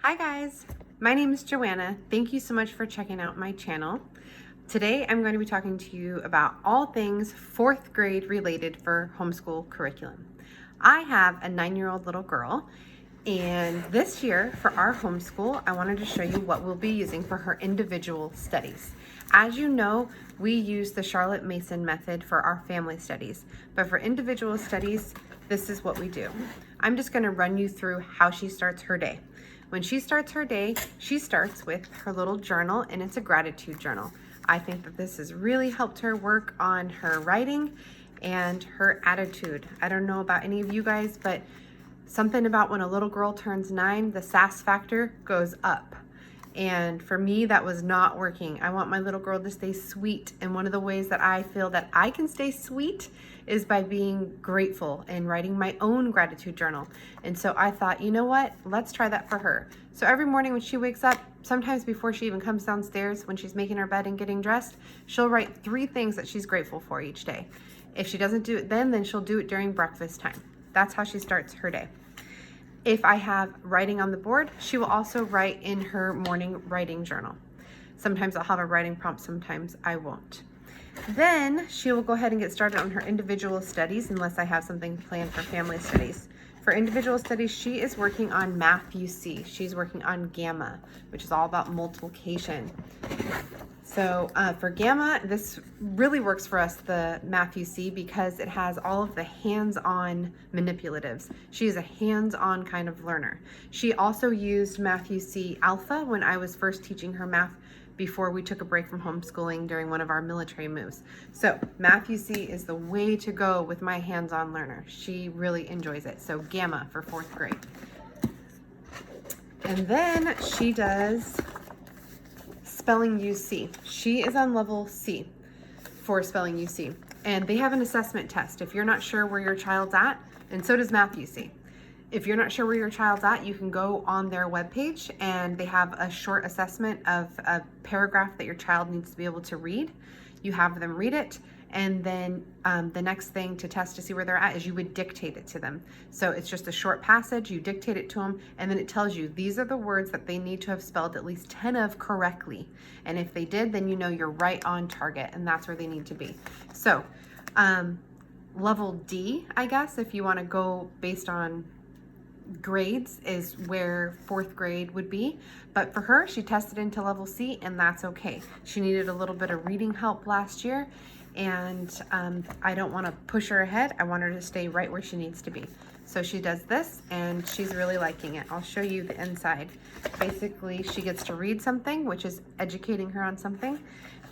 Hi guys, my name is Joanna. Thank you so much for checking out my channel. Today I'm going to be talking to you about all things fourth grade related for homeschool curriculum. I have a 9-year-old little girl, and this year for our homeschool, I wanted to show you what we'll be using for her individual studies. As you know, we use the Charlotte Mason method for our family studies, but for individual studies, this is what we do. I'm just going to run you through how she starts her day. When she starts her day, she starts with her little journal, and it's a gratitude journal. I think that this has really helped her work on her writing and her attitude. I don't know about any of you guys, but something about when a little girl turns 9, the sass factor goes up. And for me, that was not working. I want my little girl to stay sweet. And one of the ways that I feel that I can stay sweet is by being grateful and writing my own gratitude journal. And so I thought, you know what? Let's try that for her. So every morning when she wakes up, sometimes before she even comes downstairs, when she's making her bed and getting dressed, she'll write 3 things that she's grateful for each day. If she doesn't do it then she'll do it during breakfast time. That's how she starts her day. If I have writing on the board, she will also write in her morning writing journal. Sometimes I'll have a writing prompt, sometimes I won't. Then she will go ahead and get started on her individual studies unless I have something planned for family studies. For individual studies, she is working on Math UC. She's working on Gamma, which is all about multiplication. So for Gamma, this really works for us, the Math UC, because it has all of the hands-on manipulatives. She is a hands-on kind of learner. She also used Math UC Alpha when I was first teaching her math before we took a break from homeschooling during one of our military moves. So Math UC is the way to go with my hands-on learner. She really enjoys it. So Gamma for 4th grade. And then she does Spelling UC. She is on level C for Spelling UC. And they have an assessment test. If you're not sure where your child's at, and so does Math UC. If you're not sure where your child's at, you can go on their webpage and they have a short assessment of a paragraph that your child needs to be able to read. You have them read it, and then the next thing to test to see where they're at is you would dictate it to them. So it's just a short passage, you dictate it to them, and then it tells you these are the words that they need to have spelled at least 10 of correctly. And if they did, then you know you're right on target, and that's where they need to be. So level D, I guess, if you want to go based on grades, is where 4th grade would be. But for her, she tested into level C, and that's okay. She needed a little bit of reading help last year, and I don't want to push her ahead. I want her to stay right where she needs to be. So she does this, and she's really liking it. I'll show you the inside. Basically, she gets to read something, which is educating her on something.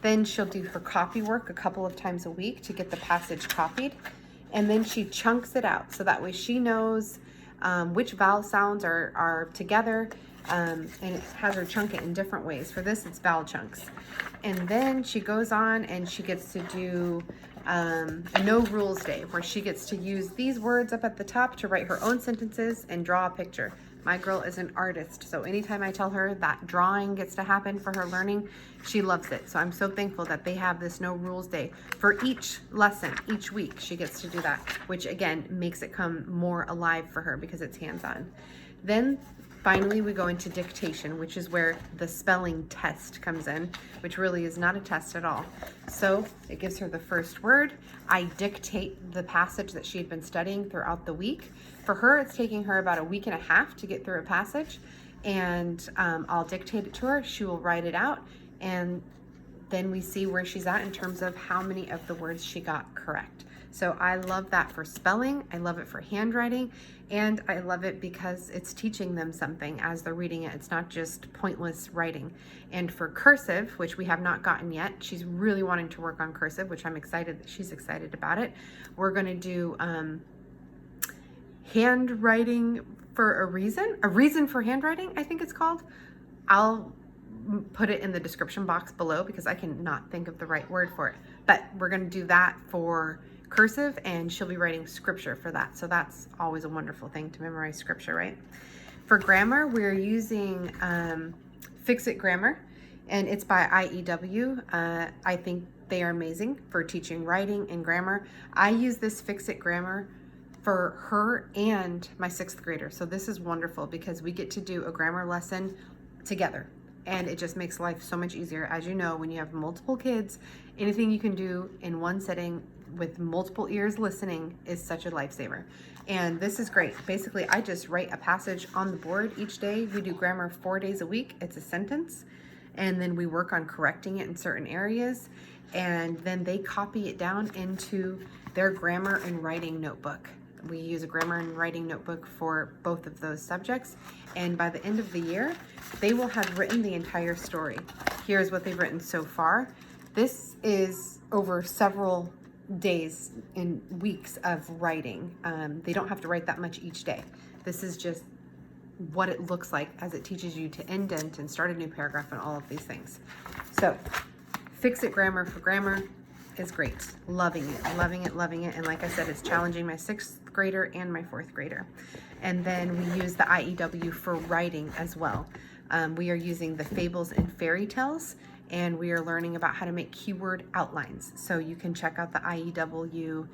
Then she'll do her copy work a couple of times a week to get the passage copied. And then she chunks it out, so that way she knows which vowel sounds are together, and it has her chunk it in different ways. For this, it's vowel chunks. And then she goes on and she gets to do a no rules day, where she gets to use these words up at the top to write her own sentences and draw a picture. My girl is an artist, so anytime I tell her that drawing gets to happen for her learning, she loves it. So I'm so thankful that they have this no rules day. For each lesson, each week, she gets to do that, which again makes it come more alive for her because it's hands-on. Then finally we go into dictation, which is where the spelling test comes in, which really is not a test at all. So it gives her the first word. I dictate the passage that she had been studying throughout the week. For her, it's taking her about a week and a half to get through a passage, and I'll dictate it to her. She will write it out, and then we see where she's at in terms of how many of the words she got correct. So I love that for spelling, I love it for handwriting, and I love it because it's teaching them something as they're reading it. It's not just pointless writing. And for cursive, which we have not gotten yet, she's really wanting to work on cursive, which I'm excited that she's excited about it. We're gonna do handwriting for a reason for handwriting, I think it's called. I'll put it in the description box below because I cannot think of the right word for it. But we're gonna do that for cursive, and she'll be writing scripture for that. So that's always a wonderful thing to memorize scripture, right? For grammar, we're using Fix-It Grammar, and it's by IEW. I think they are amazing for teaching writing and grammar. I use this Fix-It Grammar for her and my 6th grader. So this is wonderful because we get to do a grammar lesson together, and it just makes life so much easier. As you know, when you have multiple kids, anything you can do in one setting with multiple ears listening is such a lifesaver. And this is great. Basically, I just write a passage on the board each day. We do grammar 4 days a week. It's a sentence. And then we work on correcting it in certain areas. And then they copy it down into their grammar and writing notebook. We use a grammar and writing notebook for both of those subjects. And by the end of the year, they will have written the entire story. Here's what they've written so far. This is over several days and weeks of writing. They don't have to write that much each day. This is just what it looks like as it teaches you to indent and start a new paragraph and all of these things. So Fix It Grammar for Grammar is great. Loving it, loving it, loving it. And like I said, it's challenging my 6th grader and my 4th grader. And then we use the IEW for writing as well. We are using the Fables and Fairytales, and we are learning about how to make keyword outlines. So you can check out the IEW,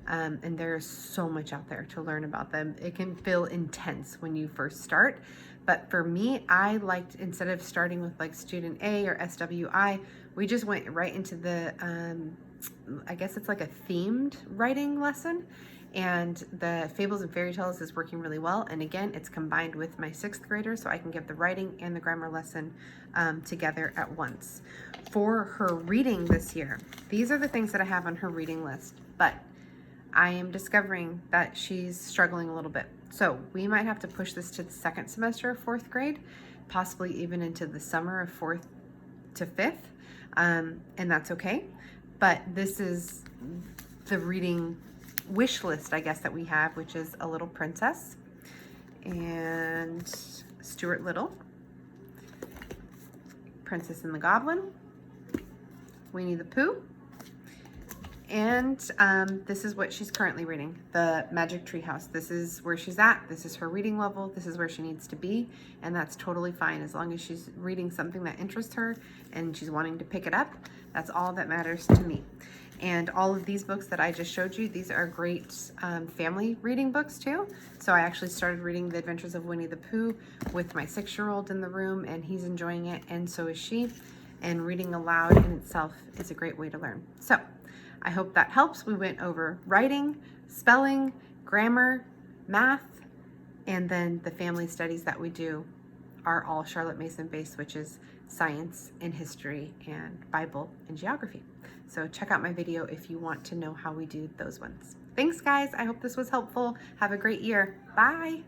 and there's so much out there to learn about them. It can feel intense when you first start, but for me, I liked, instead of starting with like student A or SWI, we just went right into the, I guess it's like a themed writing lesson. And the Fables and Fairytales is working really well. And again, it's combined with my 6th grader, so I can get the writing and the grammar lesson together at once. For her reading this year, these are the things that I have on her reading list, but I am discovering that she's struggling a little bit. So we might have to push this to the 2nd semester of 4th grade, possibly even into the summer of 4th to 5th, and that's okay. But this is the reading wish list, I guess, that we have, which is A Little Princess and Stuart Little, Princess and the Goblin, Winnie the Pooh, and this is what she's currently reading, The Magic Tree House. This is where she's at. This is her reading level. This is where she needs to be, and that's totally fine as long as she's reading something that interests her and she's wanting to pick it up. That's all that matters to me. And all of these books that I just showed you, these are great family reading books too. So I actually started reading The Adventures of Winnie the Pooh with my 6-year-old in the room, and he's enjoying it, and so is she. And reading aloud in itself is a great way to learn. So I hope that helps. We went over writing, spelling, grammar, math, and then the family studies that we do are all Charlotte Mason based, which is science and history and Bible and geography. So check out my video if you want to know how we do those ones. Thanks, guys. I hope this was helpful. Have a great year. Bye.